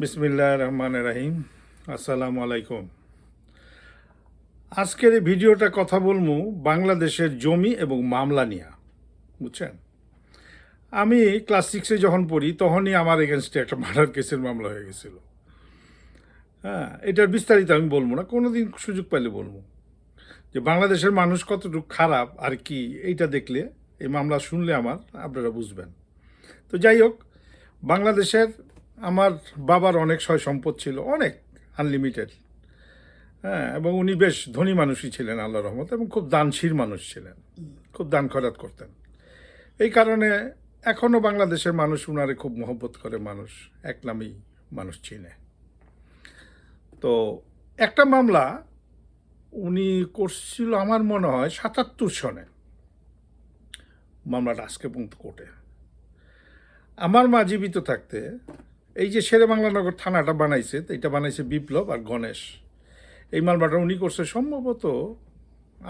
বিসমিল্লাহির রহমানির রহিম। আসসালামু আলাইকুম। আজকের এই ভিডিওটা কথা বলবো বাংলাদেশের জমি এবং মামলা নিয়ে। বুঝছেন, আমি ক্লাস 6-এ যখন পড়ি তখনই আমার এগেনস্টে একটা মার্ডার কেসের মামলা হয়ে গেছিল। হ্যাঁ, এটার বিস্তারিত আমি বলবো না, কোনোদিন সুযোগ পেলে বলবো যে বাংলাদেশের মানুষ কতটুকু খারাপ আর কি। এইটা দেখলে, এই মামলা শুনলে আপনারা বুঝবেন। তো যাই হোক, বাংলাদেশের আমার বাবার অনেক সয় সম্পদ ছিল, অনেক, আনলিমিটেড। হ্যাঁ, এবং উনি বেশ ধনী মানুষই ছিলেন আল্লাহর রহমতে, এবং খুব দানশীল মানুষ ছিলেন, খুব দান খয়রাত করতেন। এই কারণে এখনও বাংলাদেশের মানুষ উনারে খুব মহব্বত করে, মানুষ এক নামেই মানুষ চিনে। তো একটা মামলা উনি করছিল আমার মনে হয় ৭৭ সনে। মামলাটা আজকে পর্যন্ত কোর্টে। আমার মা জীবিত থাকতে এই যে শেরেবাংলানগর থানাটা বানাইছে, এটা বানাইছে বিপ্লব আর গণেশ। এই মামলাটা উনি করছে সম্ভবত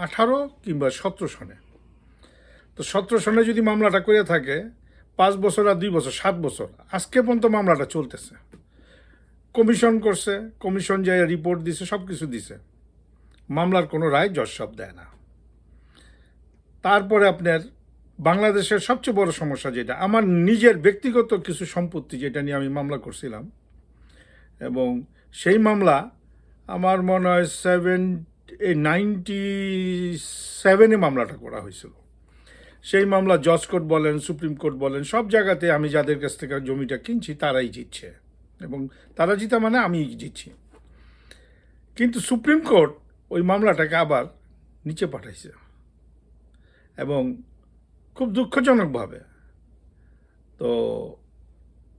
18 কিংবা 17 সনে। তো 17 সনে যদি মামলাটা করে থাকে, 5 বছর আর 2 বছর, 7 বছর আজকে পর্যন্ত মামলাটা চলতেছে। কমিশন করছে, কমিশন যায় রিপোর্ট দিছে, সব কিছু দিছে, মামলার কোনো রায় জজ সাহেব দেয় না। তারপরে আপনার বাংলাদেশের সবচেয়ে বড় সমস্যা যেটা, আমার নিজের ব্যক্তিগত কিছু সম্পত্তি যেটা নিয়ে আমি মামলা করছিলাম, এবং সেই মামলা আমার মনে হয় 97-এ মামলাটা করা হয়েছিল। সেই মামলা জজ কোর্ট বলেন, সুপ্রিম কোর্ট বলেন, সব জায়গাতে আমি যাদের কাছ থেকে জমিটা কিনছি তারাই জিতছে, এবং তারা জিতা মানে আমি জিতছি। কিন্তু সুপ্রিম কোর্ট ওই মামলাটাকে আবার নিচে পাঠাইছে, এবং খুব দুঃখজনকভাবে। তো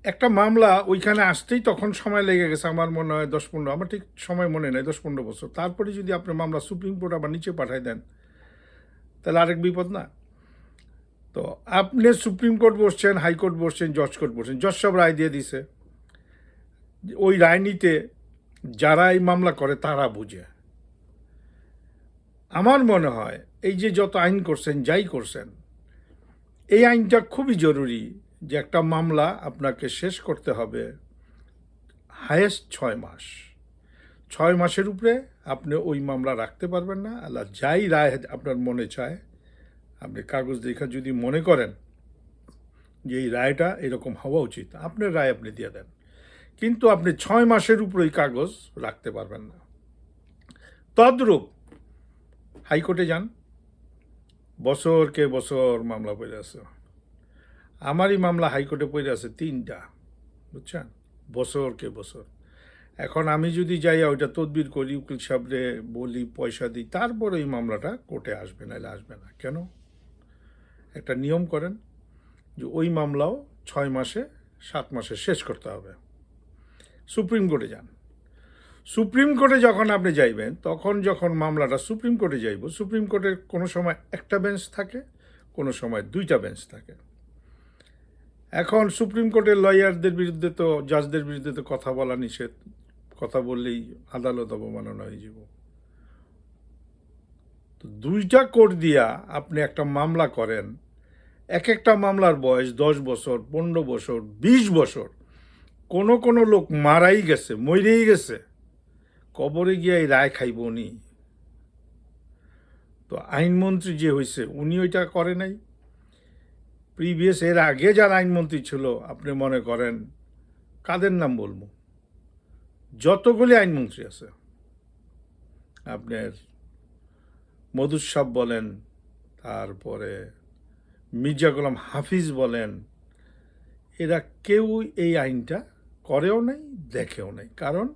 একটা মামলা ওইখানে আসতেই তখন সময় লেগে গেছে আমার মনে হয় 10-15, আমার ঠিক সময় মনে নেই, 10-15 বছর। তারপরে যদি আপনি মামলা সুপ্রিম কোর্ট আবার নিচে পাঠাই দেন, তাহলে আরেক বিপদ না? তো আপনি সুপ্রিম কোর্ট বসছেন, হাইকোর্ট বসছেন, জজ কোর্ট বসছেন, জজ সব রায় দিয়ে দিছে। ওই রায় নিতে যারা এই মামলা করে তারা বুঝে। আমার মনে হয় এই যে যত আইন করছেন, যাই করছেন, এই আইনটা খুবই জরুরি যে একটা মামলা আপনাকে শেষ করতে হবে হায়েস্ট 6 মাস। 6 মাসের উপরে আপনি ওই মামলা রাখতে পারবেন না। আল্লাহ যাই রায় আপনার মনে চায়, আপনি কাগজ দেখা যদি মনে করেন যে এই রায়টা এরকম হওয়া উচিত, আপনার রায় আপনি দিয়ে দেন, কিন্তু আপনি 6 মাসের উপরে ওই কাগজ রাখতে পারবেন না। তদ্রূপ হাইকোর্টে যান, বছরকে বছর মামলা পড়ে আছে। আমারই মামলা হাইকোর্টে পড়ে আছে 3টা, বুঝছেন, বছরকে বছর। এখন আমি যদি যাই ওইটা তদবির করি, উকিল সাহেবরে বলি, পয়সা দিই, তারপর ওই মামলাটা কোর্টে আসবে, নাহলে আসবে না। কেন? একটা নিয়ম করেন যে ওই মামলাও 6 মাসে, 7 মাসে শেষ করতে হবে। সুপ্রিম কোর্টে যান। সুপ্রিম কোর্টে যখন আপনি যাইবেন, তখন যখন মামলাটা সুপ্রিম কোর্টে যাইব, সুপ্রিম কোর্টের কোনো সময় একটা বেঞ্চ থাকে, কোনো সময় 2টা বেঞ্চ থাকে। এখন সুপ্রিম কোর্টের লয়ারদের বিরুদ্ধে তো, জাজদের বিরুদ্ধে তো কথা বলা নিষেধ, কথা বললেই আদালত অবমাননা হয়ে যাব। তো 2টা কোর্ট দিয়া আপনি একটা মামলা করেন, এক একটা মামলার বয়স 10 বছর, 15 বছর, 20 বছর। কোনো লোক মারাই গেছে, মরেই গেছে, কবরে গিয়ে এই রায় খাইব উনি। তো আইনমন্ত্রী যে হয়েছে উনি ওইটা করে নাই। প্রিভিয়াস এর আগে যারা আইনমন্ত্রী ছিল, আপনি মনে করেন কাদের নাম বলবো, যতগুলি আইনমন্ত্রী আছে, আপনার মধুর সাহেব বলেন, তারপরে মির্জা গোলাম হাফিজ বলেন, এরা কেউ এই আইনটা করেও নাই, দেখেও নাই। কারণ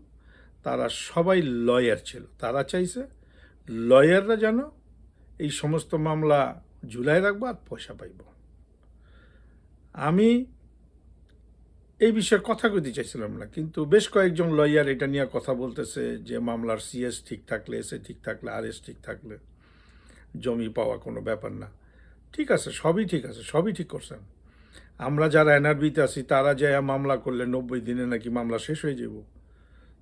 তারা সবাই লয়ার ছিল, তারা চাইছে লয়াররা যেন এই সমস্ত মামলা ঝুলাই রাখবো আর পয়সা পাইব। আমি এই বিষয়ে কথা কইতে চাইছিলাম না, কিন্তু বেশ কয়েকজন লয়ার এটা নিয়ে কথা বলতেছে যে মামলার সিএস ঠিক থাকলে, এসে ঠিক থাকলে, আরএস ঠিক থাকলে জমি পাওয়া কোনো ব্যাপার না। ঠিক আছে, সবই ঠিক আছে, সবই ঠিক করছেন। আমরা যারা এনআরবিতে আছি তারা যায় মামলা করলে 90 দিনে নাকি মামলা শেষ হয়ে যাব।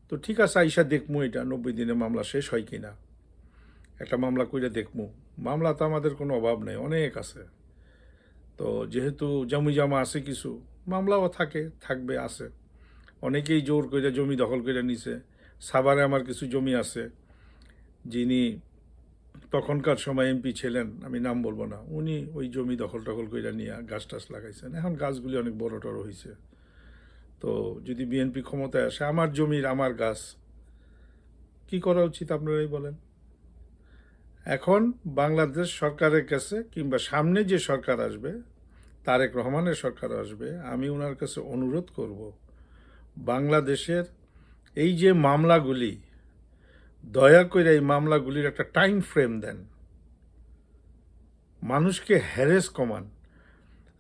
তো ঠিক আছে, আইসা দেখমু এটা 90 দিনে মামলা শেষ হয় কি না, একটা মামলা কইরা দেখমু। মামলা তো আমাদের কোনো অভাব নেই, অনেক আছে। তো যেহেতু জমি জমা আছে কিছু, মামলাও থাকে, থাকবে, আছে। অনেকেই জোর করে জমি দখল করে নিছে। সাভারে আমার কিছু জমি আছে, যিনি তখনকার সময় এমপি ছিলেন, আমি নাম বলবো না, উনি ওই জমি দখল টখল করে নিয়ে গাছ টাছ লাগাইছেন। এখন গাছগুলি অনেক বড় টড় হয়েছে। তো যদি বিএনপি ক্ষমতায় আসে, আমার জমির আমার গাছ, কি করা উচিত আপনারাই বলেন। এখন বাংলাদেশ সরকারের কাছে কিংবা সামনে যে সরকার আসবে, তারেক রহমানের সরকার আসবে, আমি ওনার কাছে অনুরোধ করব, বাংলাদেশের এই যে মামলাগুলি, দয়া করে এই মামলাগুলির একটা টাইম ফ্রেম দেন, মানুষকে হ্যারেস কমান।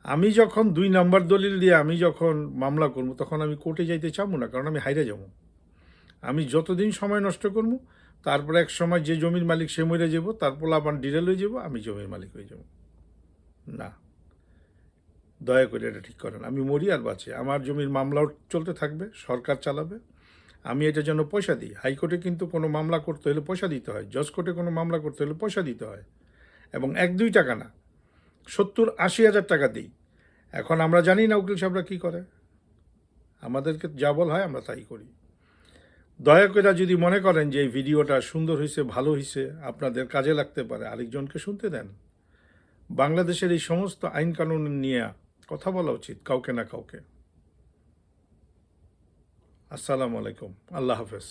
আমি যখন 2 নাম্বার দলিল দিয়ে আমি যখন মামলা করবো, তখন আমি কোর্টে যাইতে চাবো না, কারণ আমি হাইরে যাবো। আমি যতদিন সময় নষ্ট করবো, তারপরে এক সময় যে জমির মালিক সে মরে যাব, তারপর আবার ডিরেল হয়ে যাব, আমি জমির মালিক হয়ে যাব। না, দয়া করে এটা ঠিক করেন। আমি মরি আর বাঁচি, আমার জমির মামলাও চলতে থাকবে, সরকার চালাবে, আমি এটার জন্য পয়সা দিই। হাইকোর্টে কিন্তু কোনো মামলা করতে হলে পয়সা দিতে হয়, জজ কোর্টে কোনো মামলা করতে হলে পয়সা দিতে হয়, এবং 1-2 টাকা না, 70-80 হাজার টাকা দিই। এখন আমরা জানি না উকিল সাহেবরা কী করে, আমাদেরকে যা বলা হয় আমরা তাই করি। দয়া করে যদি মনে করেন যে এই ভিডিওটা সুন্দর হয়েছে, ভালো হয়েছে, আপনাদের কাজে লাগতে পারে, আরেকজনকে শুনতে দেন। বাংলাদেশের এই সমস্ত আইন কানুন নিয়ে কথা বলা উচিত কাউকে না কাউকে। আসসালামু আলাইকুম, আল্লাহ হাফেজ।